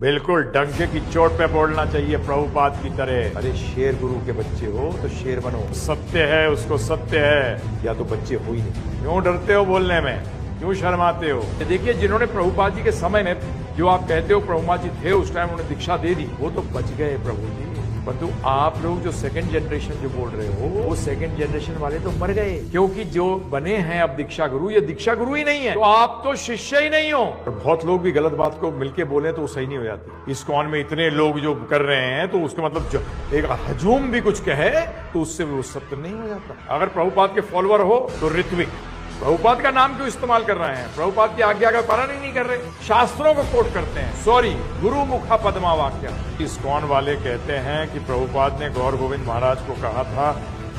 बिल्कुल डंके की चोट पे बोलना चाहिए प्रभुपाद की तरह। अरे शेर गुरु के बच्चे हो तो शेर बनो। सत्य है उसको सत्य है, या तो बच्चे हो ही नहीं। क्यों डरते हो बोलने में, क्यों शर्माते हो? देखिए जिन्होंने प्रभुपाद जी के समय में जो आप कहते हो प्रभुपाद जी थे उस टाइम उन्होंने दीक्षा दे दी, वो तो बच गए प्रभु जी। परंतु आप लोग जो सेकंड जनरेशन जो बोल रहे हो वो सेकंड जनरेशन वाले तो मर गए, क्योंकि जो बने हैं अब दीक्षा गुरु ये दीक्षा गुरु ही नहीं है, तो आप तो शिष्य ही नहीं हो। और बहुत लोग भी गलत बात को मिलके बोले तो सही नहीं हो जाती। इस्कॉन में इतने लोग जो कर रहे हैं तो उसका मतलब एक हजूम भी कुछ कहे तो उससे वो सत्य नहीं हो जाता। अगर प्रभुपाद के फॉलोअर हो तो ऋत्विक, प्रभुपाद का नाम क्यों इस्तेमाल कर रहे हैं? प्रभुपाद की आज्ञा का पालन ही नहीं कर रहे, शास्त्रों को कोट करते हैं। सॉरी, गुरु मुखा पद्मा वाक्य। इस्कॉन वाले कहते हैं कि प्रभुपाद ने गौर गोविंद महाराज को कहा था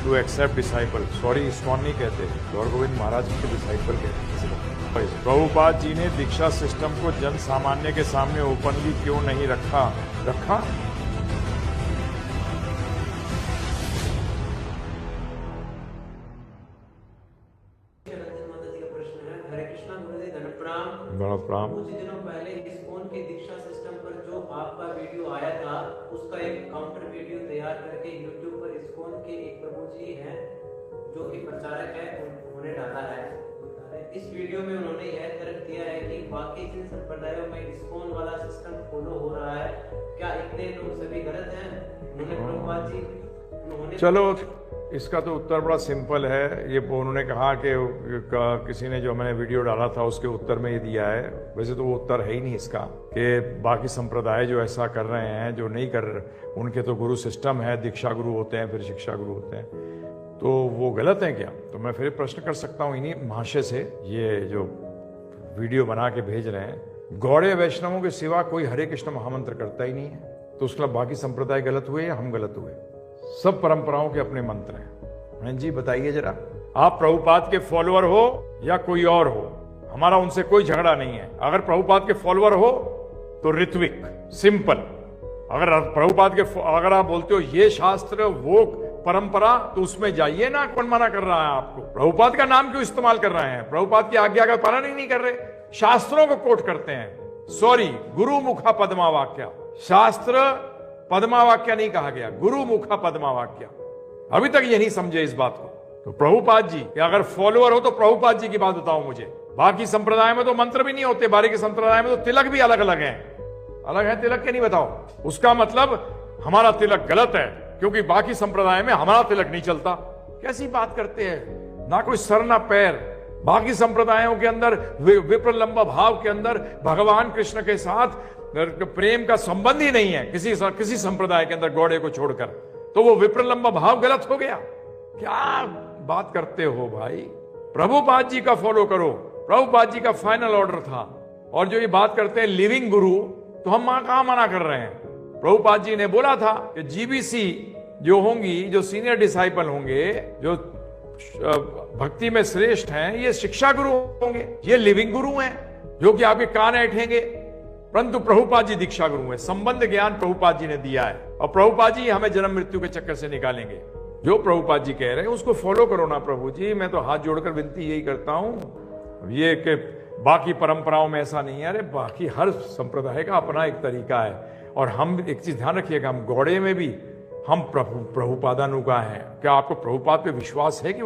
to accept disciple. Sorry, ISKCON नहीं कहते, गौर गोविंद महाराज के डिसाइपल कहते हैं। प्रभुपाद जी ने दीक्षा सिस्टम को जन सामान्य के सामने ओपनली क्यों नहीं रखा? प्रणाम। कुछ दिनों पहले इस्कॉन के दीक्षा सिस्टम पर जो आपका वीडियो आया था उसका एक काउंटर वीडियो तैयार करके यूट्यूब पर इस्कॉन के एक प्रभु जी हैं जो कि प्रचारक है उन्होंने डाला है। इस वीडियो में उन्होंने यह तर्क दिया है कि बाकी जिन संप्रदायों में इस्कॉन वाला सिस्टम फॉलो हो रहा है, क्या इतने लोग सभी गलत हैं? उन्होंने प्रभुपाद जी चलो इसका तो उत्तर बड़ा सिंपल है। ये उन्होंने कहा कि किसी ने जो मैंने वीडियो डाला था उसके उत्तर में ये दिया है। वैसे तो वो उत्तर है ही नहीं इसका, कि बाकी संप्रदाय जो ऐसा कर रहे हैं जो नहीं कर रहे उनके तो गुरु सिस्टम है, दीक्षा गुरु होते हैं फिर शिक्षा गुरु होते हैं, तो वो गलत है क्या? तो मैं फिर प्रश्न कर सकता हूँ इन्हीं महाशय से, ये जो वीडियो बना के भेज रहे हैं, गौड़े वैष्णवों के सिवा कोई हरे कृष्ण महामंत्र करता ही नहीं है, तो उसका बाकी संप्रदाय गलत हुए या हम गलत हुए? सब परंपराओं के अपने मंत्र हैं। जी बताइए जरा, आप प्रभुपाद के फॉलोअर हो या कोई और हो, हमारा उनसे कोई झगड़ा नहीं है। अगर प्रभुपाद के फॉलोअर हो तो ऋत्विक, सिंपल। अगर प्रभुपाद के अगर आप बोलते हो ये शास्त्र वो परंपरा, तो उसमें जाइए ना। कौन मना कर रहा है आपको? प्रभुपाद का नाम क्यों इस्तेमाल कर रहे हैं? प्रभुपाद की आज्ञा का पालन ही नहीं कर रहे, शास्त्रों को कोट करते हैं। सॉरी, गुरु मुखा पद्मा वाक्य। शास्त्र पद्मा वाक्य नहीं कहा गया, गुरु मुखा पद्मा वाक्य। अभी तक ये नहीं समझे इस बात को। तो प्रभुपाद जी के अगर फॉलोअर हो तो प्रभुपाद जी की बात बताओ मुझे। बाकी संप्रदाय में तो मंत्र भी नहीं होते, बाकी के संप्रदाय में तो तिलक भी अलग अलग हैं। अलग है तिलक के नहीं बताओ, उसका मतलब हमारा तिलक गलत है क्योंकि बाकी संप्रदाय में हमारा तिलक नहीं चलता। कैसी बात करते हैं? ना कोई सर ना पैर। बाकी संप्रदायों के अंदर विप्रलंब भाव के अंदर भगवान कृष्ण के साथ प्रेम का संबंध ही नहीं है किसी संप्रदाय के अंदर गौड़े को छोड़कर, तो वो विप्रलंब भाव गलत हो गया। क्या बात करते हो भाई? प्रभुपाद जी का फॉलो करो, प्रभुपाद जी का फाइनल ऑर्डर था। और जो ये बात करते हैं लिविंग गुरु, तो हम कहां मना कर रहे हैं? प्रभुपाद जी ने बोला था कि जीबीसी जो होंगी, जो सीनियर डिसाइपल होंगे, जो भक्ति में श्रेष्ठ हैं, ये शिक्षा गुरु होंगे, ये लिविंग गुरु हैं जो कि आपके कान ऐठेंगे। परंतु प्रभुपाद जी दीक्षा गुरु हैं, संबंध ज्ञान प्रभुपाद जी ने दिया है और प्रभुपाद जी हमें जन्म मृत्यु के चक्कर से निकालेंगे। जो प्रभुपाद जी कह रहे हैं उसको फॉलो करो ना प्रभु जी। मैं तो हाथ जोड़कर विनती यही करता हूं। ये कि बाकी परंपराओं में ऐसा नहीं है, अरे बाकी हर संप्रदाय का अपना एक तरीका है। और हम एक चीज ध्यान रखिएगा, हम गौड़े में भी हम प्रभुपादानुगा हैं। क्या आपको प्रभुपाद पे विश्वास है कि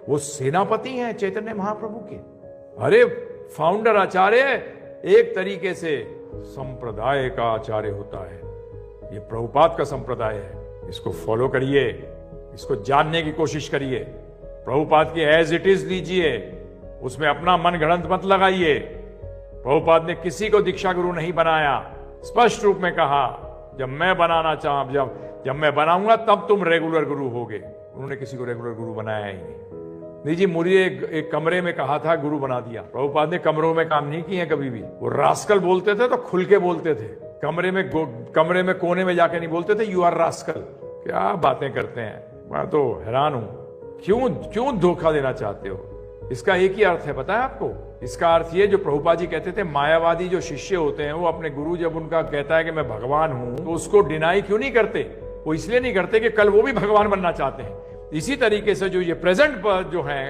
वो सेनापति हैं चैतन्य महाप्रभु के? अरे फाउंडर आचार्य एक तरीके से संप्रदाय का आचार्य होता है, ये प्रभुपाद का संप्रदाय है। इसको फॉलो करिए, इसको जानने की कोशिश करिए। प्रभुपाद की एज इट इज लीजिए, उसमें अपना मन गढ़ंत मत लगाइए। प्रभुपाद ने किसी को दीक्षा गुरु नहीं बनाया, स्पष्ट रूप में कहा जब मैं बनाना चाहूं, जब मैं बनाऊंगा तब तुम रेगुलर गुरु होगे। उन्होंने किसी को रेगुलर गुरु बनाया ही नहीं जी। मुझे एक कमरे में कहा था गुरु बना दिया। प्रभुपाद ने कमरों में काम नहीं किए कभी भी। वो रास्कल बोलते थे तो खुल के बोलते थे, कमरे में कोने में जाके नहीं बोलते थे यू आर रास्कल। क्या बातें करते हैं, मैं तो हैरान हूं। क्यों धोखा देना चाहते हो? इसका एक ही अर्थ है, पता है आपको? इसका अर्थ ये, जो प्रभुपाद जी कहते थे मायावादी जो शिष्य होते हैं वो अपने गुरु जब उनका कहता है कि मैं भगवान हूं, तो उसको डिनाई क्यों नहीं करते? वो इसलिए नहीं करते कि कल वो भी भगवान बनना चाहते हैं। इसी तरीके से जो ये प्रेजेंट पर जो है,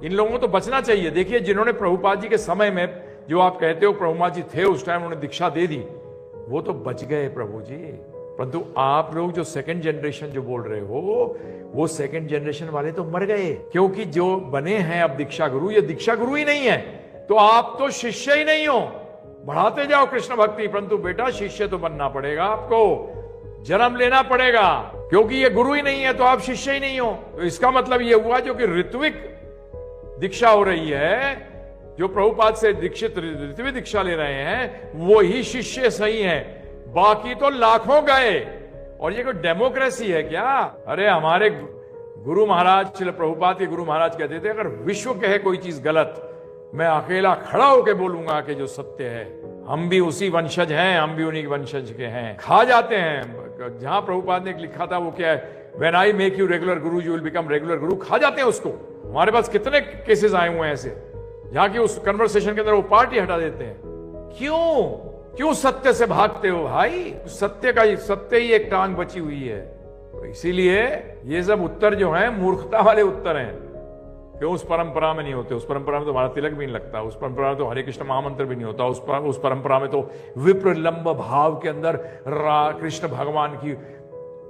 इन लोगों को तो बचना चाहिए। देखिए जिन्होंने प्रभुपाद जी के समय में, जो आप कहते हो प्रभुपाद जी थे उस टाइम, उन्होंने दीक्षा दे दी, वो तो बच गए प्रभु जी, परंतु आप लोग जो सेकंड जनरेशन जो बोल रहे हो, वो सेकंड जनरेशन वाले तो मर गए, क्योंकि जो बने हैं अब दीक्षा गुरु, ये दीक्षा गुरु ही नहीं है, तो आप तो शिष्य ही नहीं हो। बढ़ाते जाओ कृष्ण भक्ति, परंतु बेटा शिष्य तो बनना पड़ेगा, आपको जन्म लेना पड़ेगा, क्योंकि ये गुरु ही नहीं है तो आप शिष्य ही नहीं हो। तो इसका मतलब ये हुआ जो कि ऋत्विक दीक्षा हो रही है, जो प्रभुपाद से दीक्षित ऋत्विक दीक्षा ले रहे हैं, वो ही शिष्य सही है, बाकी तो लाखों गए। और ये कोई डेमोक्रेसी है क्या? अरे हमारे गुरु महाराज, श्रील प्रभुपाद के गुरु महाराज कहते थे, अगर विश्व कहे कोई चीज गलत, मैं अकेला खड़ा होकर बोलूंगा कि जो सत्य है। हम भी उसी वंशज हैं, हम भी उन्हीं वंशज के हैं। खा जाते हैं, जहां प्रभुपाद ने लिखा था वो क्या है, When I make you regular guru, you will become regular guru, खा जाते हैं उसको। हमारे पास कितने केसेस आए हुए हैं ऐसे, जहां की उस कन्वर्सेशन के अंदर वो पार्टी हटा देते हैं। क्यों सत्य से भागते हो भाई? सत्य ही एक टांग बची हुई है। तो इसीलिए ये सब उत्तर जो हैं मूर्खता वाले उत्तर हैं, क्यों उस परंपरा में नहीं होते। उस परंपरा में तो हमारा तिलक भी नहीं लगता, उस परंपरा में तो हरे कृष्ण महामंत्र भी नहीं होता, उस परंपरा में तो विप्रलंब भाव के अंदर कृष्ण भगवान की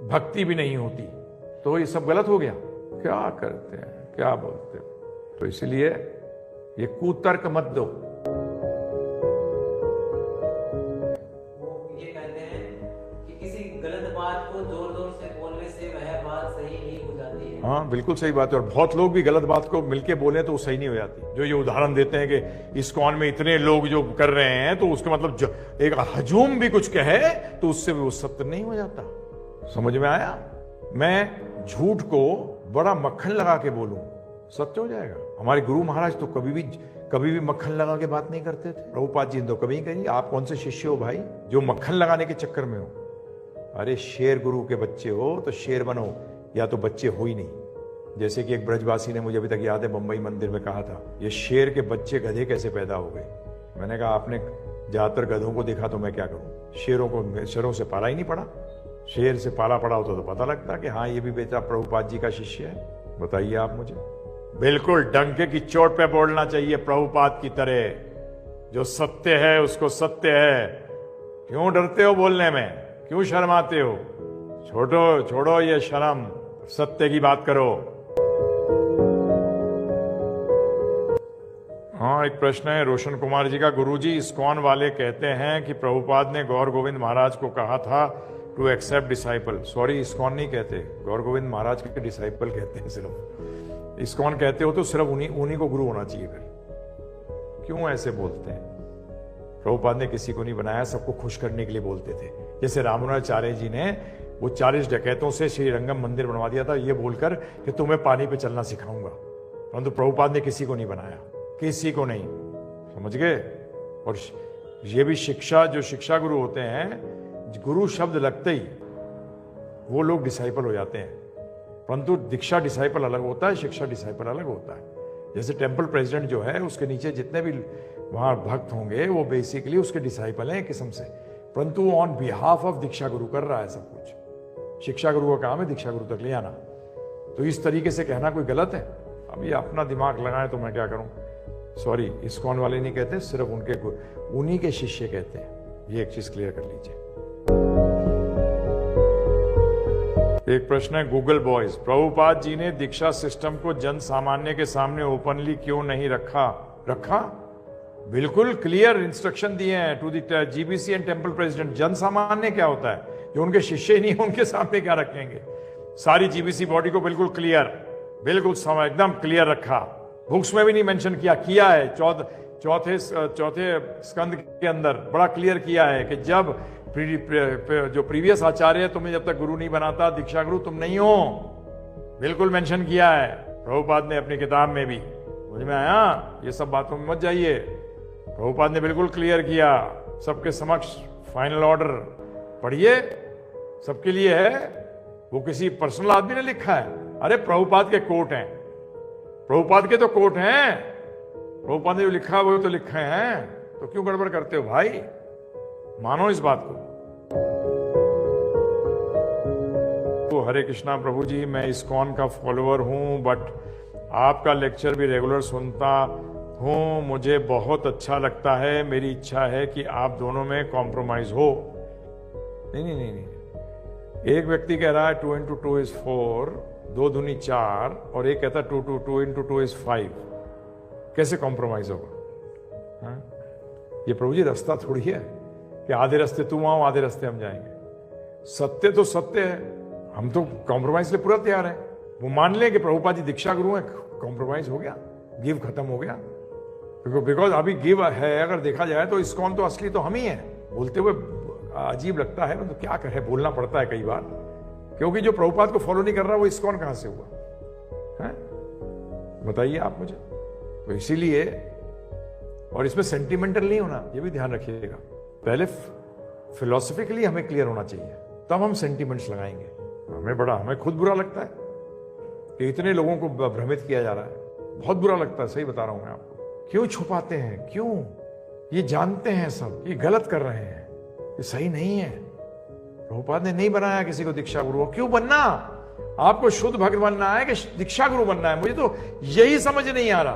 भक्ति भी नहीं होती। तो ये सब गलत हो गया। क्या करते हैं, क्या बोलते हो? तो इसलिए ये कुतर्क मत दो। वो ये कहते हैं कि किसी गलत बात को जोर जोर से बोलने से वह बात सही नहीं हो जाती है। हाँ, बिल्कुल सही बात है। और बहुत लोग भी गलत बात को मिलके बोले तो वो सही नहीं हो जाती। जो ये उदाहरण देते हैं कि इस्कॉन में इतने लोग जो कर रहे हैं, तो उसका मतलब एक हजूम भी कुछ कहे तो उससे भी वो सत्य नहीं हो जाता। समझ में आया? मैं झूठ को बड़ा मक्खन लगा के बोलूं, सत्य हो जाएगा। हमारे गुरु महाराज तो कभी भी मक्खन लगा के बात नहीं करते थे। प्रभुपाद जी तो कभी कहेंगे, आप कौन से शिष्य हो भाई जो मक्खन लगाने के चक्कर में हो? अरे शेर गुरु के बच्चे हो तो शेर बनो, या तो बच्चे हो ही नहीं। जैसे कि एक ब्रजवासी ने मुझे अभी तक याद है बंबई मंदिर में कहा था, ये शेर के बच्चे गधे कैसे पैदा हो गए? मैंने कहा आपने ज्यादातर गधों को देखा तो मैं क्या करूं, शेरों से पाला ही नहीं पड़ा। शेर से पाला पड़ा होता तो पता लगता कि हाँ ये भी बेटा प्रभुपाद जी का शिष्य है। बताइए आप मुझे। बिल्कुल डंके की चोट पे बोलना चाहिए प्रभुपाद की तरह। जो सत्य है उसको सत्य है। क्यों डरते हो बोलने में? क्यों शर्माते हो? छोड़ो ये शर्म, सत्य की बात करो। हाँ, एक प्रश्न है रोशन कुमार जी का। गुरुजी, इस्कॉन वाले कहते हैं कि प्रभुपाद ने गौर गोविंद महाराज को कहा था to accept disciple. Sorry, ISKCON नहीं कहते, गौर गोविंद महाराज के डिसाइपल कहते हैं। सिर्फ इस्कॉन कहते हो तो सिर्फ उन्हीं को गुरु होना चाहिए। फिर क्यों ऐसे बोलते हैं? प्रभुपाद ने किसी को नहीं बनाया, सबको खुश करने के लिए बोलते थे। जैसे रामानुजाचार्य जी ने वो 40 डकैतों से श्री रंगम मंदिर बनवा दिया था, ये बोलकर कि तुम्हें पानी पे चलना सिखाऊंगा। परंतु प्रभुपाद ने किसी को नहीं बनाया, किसी को नहीं। समझ गए? और ये भी जो शिक्षा गुरु होते हैं, गुरु शब्द लगते ही वो लोग डिसाइपल हो जाते हैं। परंतु दीक्षा डिसाइपल अलग होता है, शिक्षा डिसाइपल अलग होता है। जैसे टेम्पल प्रेसिडेंट जो है, उसके नीचे जितने भी वहां भक्त होंगे वो बेसिकली उसके डिसाइपल हैं एक किस्म से, परंतु ऑन बिहाफ ऑफ दीक्षा गुरु कर रहा है सब कुछ। शिक्षा गुरु का काम है दीक्षा गुरु तक ले आना। तो इस तरीके से कहना कोई गलत है? अब ये अपना दिमाग लगाए तो मैं क्या करूं। सॉरी, इस्कॉन वाले नहीं कहते, सिर्फ उन्हीं के शिष्य कहते हैं। ये एक चीज क्लियर कर लीजिए। एक प्रश्न है गूगल बॉयज, प्रभुपाद जी ने दीक्षा सिस्टम को जन सामान्य के सामने ओपनली क्यों नहीं रखा? बिल्कुल क्लियर इंस्ट्रक्शन दिए हैं to the GBC and temple president. जन सामान्य क्या होता है? जो उनके शिष्य ही नहीं है उनके सामने क्या रखेंगे? सारी जीबीसी बॉडी को बिल्कुल एकदम क्लियर रखा। बुक्स में भी नहीं मेंशन किया है। चौथे स्कंद के अंदर बड़ा क्लियर किया है कि जब जो प्रीवियस आचार्य तुम्हें जब तक गुरु नहीं बनाता, दीक्षा गुरु तुम नहीं हो। बिल्कुल मेंशन किया है प्रभुपाद ने अपनी किताब में भी। समझ में आया? ये सब बातों में मत जाइए। प्रभुपाद ने बिल्कुल क्लियर किया सबके समक्ष। फाइनल ऑर्डर पढ़िए, सबके लिए है। वो किसी पर्सनल आदमी ने लिखा है। अरे प्रभुपाद के कोट हैं, प्रभुपाद के तो कोट हैं। प्रभुपाद ने जो लिखा वो तो लिखे हैं, तो क्यों गड़बड़ करते हो भाई? मानो इस बात को। तो हरे कृष्णा प्रभु जी, मैं इस्कॉन का फॉलोअर हूं, बट आपका लेक्चर भी रेगुलर सुनता हूं। मुझे बहुत अच्छा लगता है। मेरी इच्छा है कि आप दोनों में कॉम्प्रोमाइज हो। नहीं। एक व्यक्ति कह रहा है 2 into 2 is 4, 2 दूनी 4, और एक कहता है 2 into 2 is 5। कैसे कॉम्प्रोमाइज होगा? हाँ? ये प्रभु जी रास्ता थोड़ी है कि आधे रास्ते तुम आओ, आधे रास्ते हम जाएंगे। सत्य तो सत्य है, हम तो कॉम्प्रोमाइज के लिए पूरा तैयार है। वो मान लें कि प्रभुपाद जी दीक्षा गुरु है, कॉम्प्रोमाइज हो गया, गिव खत्म हो गया। बिकॉज अभी गिव है, अगर देखा जाए तो इस्कॉन तो असली तो हम ही है। बोलते हुए अजीब लगता है, मतलब क्या कहे, बोलना पड़ता है कई बार, क्योंकि जो प्रभुपाद को फॉलो नहीं कर रहा वो इस्कॉन कहां से हुआ है? बताइए आप मुझे। तो इसीलिए, और इसमें सेंटिमेंटल नहीं होना, ये भी ध्यान रखिएगा। पहले फिलोसफिकली हमें क्लियर होना चाहिए, तब हम सेंटिमेंट्स लगाएंगे। हमें खुद बुरा लगता है कि इतने लोगों को भ्रमित किया जा रहा है, बहुत बुरा लगता है, सही बता रहा हूं मैं आपको। क्यों छुपाते हैं? क्यों? ये जानते हैं सब ये गलत कर रहे हैं, ये सही नहीं है। प्रभुपाद ने नहीं बनाया किसी को दीक्षा गुरु। क्यों बनना? आपको शुद्ध भक्त बनना है कि दीक्षा गुरु बनना है? मुझे तो यही समझ नहीं आ रहा।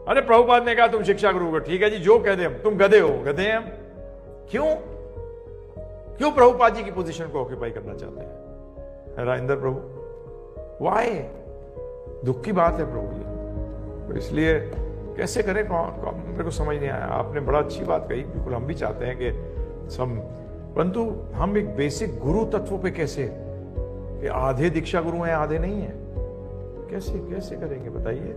अरे प्रभुपाद ने कहा तुम शिक्षा गुरु हो, ठीक है जी, जो कह दे हम, तुम गधे हो, गधे हैं हम। क्यों प्रभुपाद जी की पोजीशन को ऑक्यूपाई करना चाहते हैं राजेंद्र प्रभु? वाई? दुख की बात है प्रभु जी। तो इसलिए कैसे करें, मेरे को समझ नहीं आया। आपने बड़ा अच्छी बात कही, बिल्कुल हम भी चाहते हैं कि सब, परंतु हम एक बेसिक गुरु तत्व पे कैसे, कि आधे दीक्षा गुरु हैं आधे नहीं है, कैसे करेंगे बताइए?